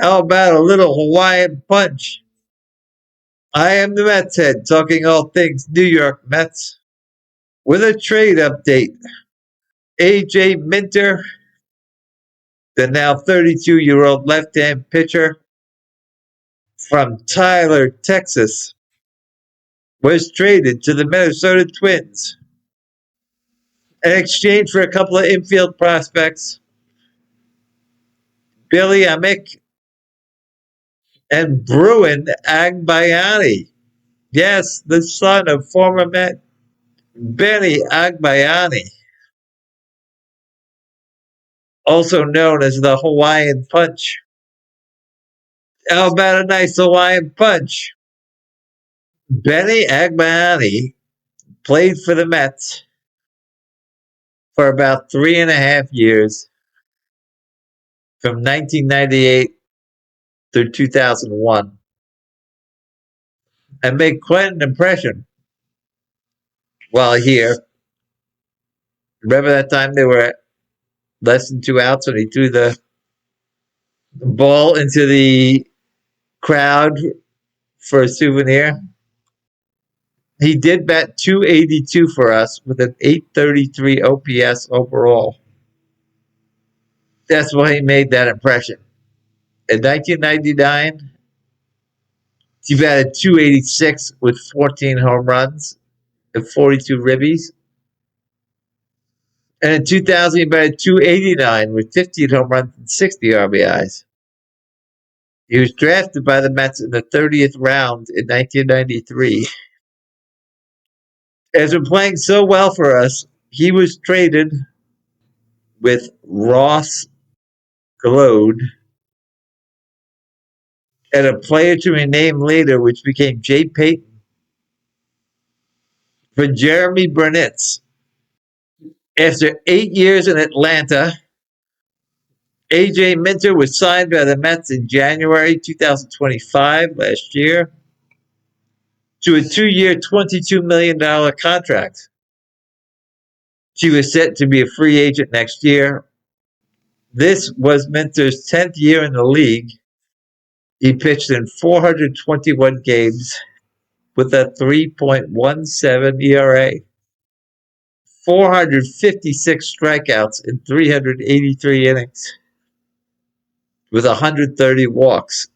How about a little Hawaiian punch? I am the Mets head, talking all things New York Mets. With a trade update, AJ Minter, the now 32-year-old left-hand pitcher from Tyler, Texas, was traded to the Minnesota Twins in exchange for a couple of infield prospects, Billy Amick and Bruin Agbayani. Yes, the son of former Met Benny Agbayani, also known as the Hawaiian Punch. How about a nice Hawaiian Punch? Benny Agbayani played for the Mets for about 3.5 years, from 1998 through 2001, and made quite an impression while here. Remember that time they were less than 2 outs when he threw the ball into the crowd for a souvenir? He did bat 282 for us with an 833 OPS overall. That's why he made that impression. In 1999, he batted 286 with 14 home runs and 42 ribbies. And in 2000, he batted 289 with 15 home runs and 60 RBIs. He was drafted by the Mets in the 30th round in 1993. As we're playing so well for us, he was traded with Ross Glode and a player to be named later, which became Jay Payton, for Jeremy Burnitz. After 8 years in Atlanta, AJ Minter was signed by the Mets in January 2025, last year, to a 2-year, $22 million contract. She was set to be a free agent next year. This was Minter's 10th year in the league. He pitched in 421 games with a 3.17 ERA, 456 strikeouts in 383 innings, with 130 walks,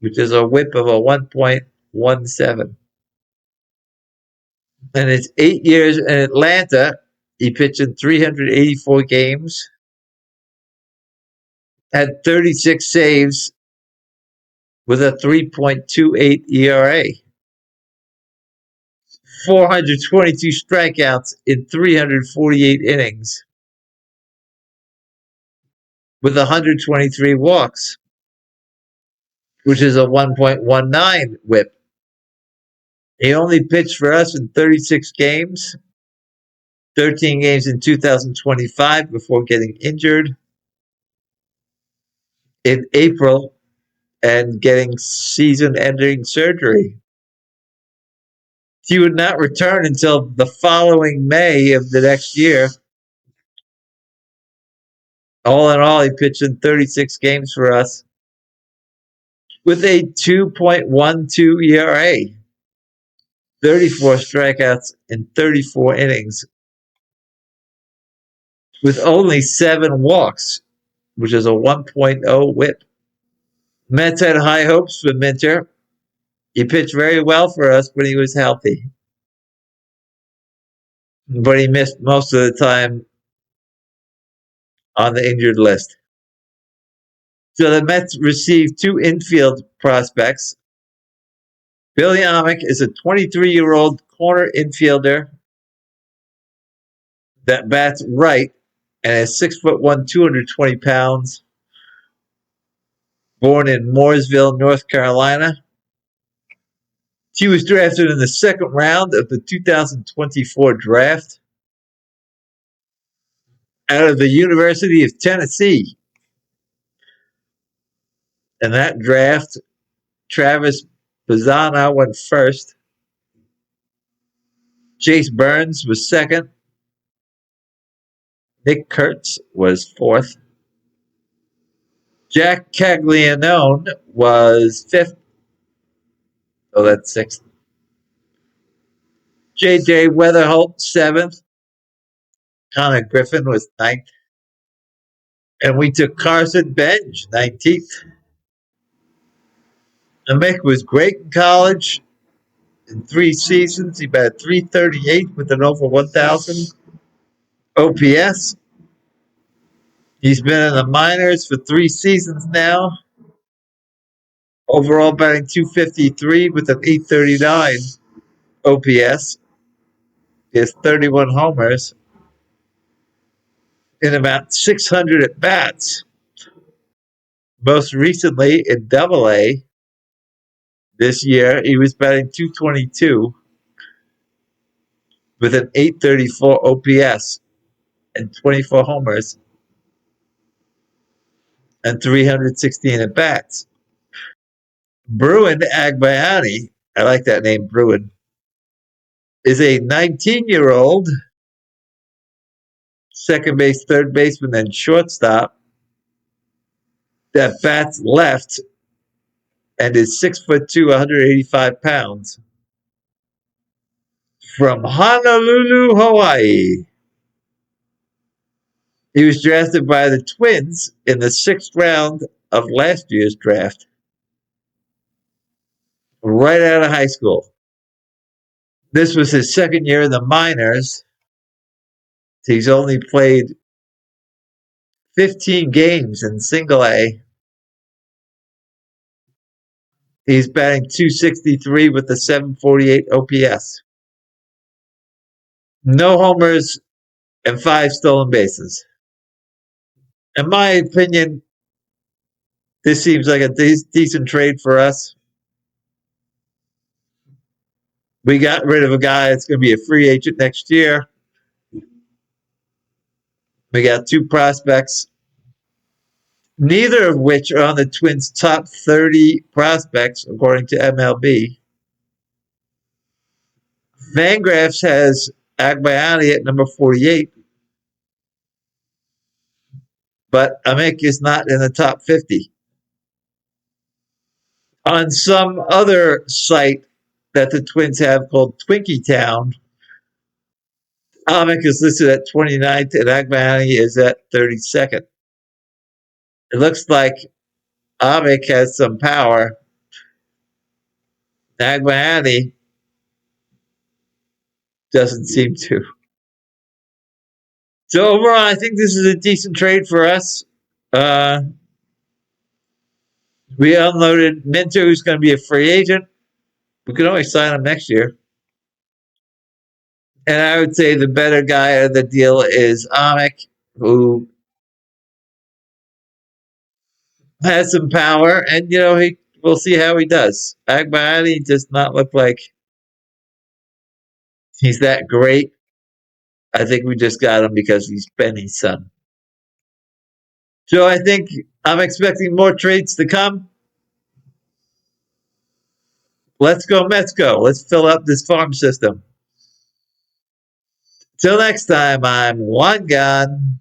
which is a whip of a 1.17. In his 8 years in Atlanta, he pitched in 384 games, had 36 saves with a 3.28 ERA, 422 strikeouts in 348 innings, with 123 walks, which is a 1.19 whip. He only pitched for us in 36 games, 13 games in 2025 before getting injured in April and getting season-ending surgery. He would not return until the following May of the next year. All in all, he pitched in 36 games for us with a 2.12 ERA, 34 strikeouts in 34 innings, with only 7 walks, which is a 1.0 whip. Mets had high hopes for Minter. He pitched very well for us when he was healthy, but he missed most of the time on the injured list. So the Mets received 2 infield prospects. Billy Amick is a 23-year-old corner infielder that bats right and is 6'1", 220 pounds, born in Mooresville, North Carolina. He was drafted in the second round of the 2024 draft out of the University of Tennessee. In that draft, Travis Bazzana went first. Chase Burns was second. Nick Kurtz was fourth. Jack Caglianone was fifth. Oh, that's sixth. J.J. Weatherholt, seventh. Connor Griffin was ninth. And we took Carson Benj, 19th. Mick was great in college. In 3 seasons, he batted 338 with an over 1,000 OPS. He's been in the minors for 3 seasons now. Overall batting 253 with an 839 OPS. He has 31 homers in about 600 at bats. Most recently in Double A this year, he was batting 222 with an 834 OPS and 24 homers and 316 at bats. Bruin Agbayani, I like that name, Bruin, is a 19-year-old second base, third baseman, and shortstop that bats left and is 6'2", 185 pounds from Honolulu, Hawaii. He was drafted by the Twins in the 6th round of last year's draft, right out of high school. This was his second year in the minors. He's only played 15 games in single A. He's batting 263 with a 748 OPS. No homers and 5 stolen bases. In my opinion, this seems like a decent trade for us. We got rid of a guy that's going to be a free agent next year. We got 2 prospects, neither of which are on the Twins' top 30 prospects, according to MLB. Fangraphs has Agbayani at number 48, but Amick is not in the top 50. On some other site that the Twins have called Twinkie Town, Amick is listed at 29th and Agbayani is at 32nd. It looks like Amick has some power. Agbayani doesn't seem to. So overall, I think this is a decent trade for us. We unloaded Minter, who's going to be a free agent. We could always sign him next year. And I would say the better guy of the deal is Amick, who has some power, and we'll see how he does. Agbayani does not look like he's that great. I think we just got him because he's Benny's son. So I think I'm expecting more trades to come. Let's go, Mets go. Let's fill up this farm system. Till next time, I'm Juan Gan.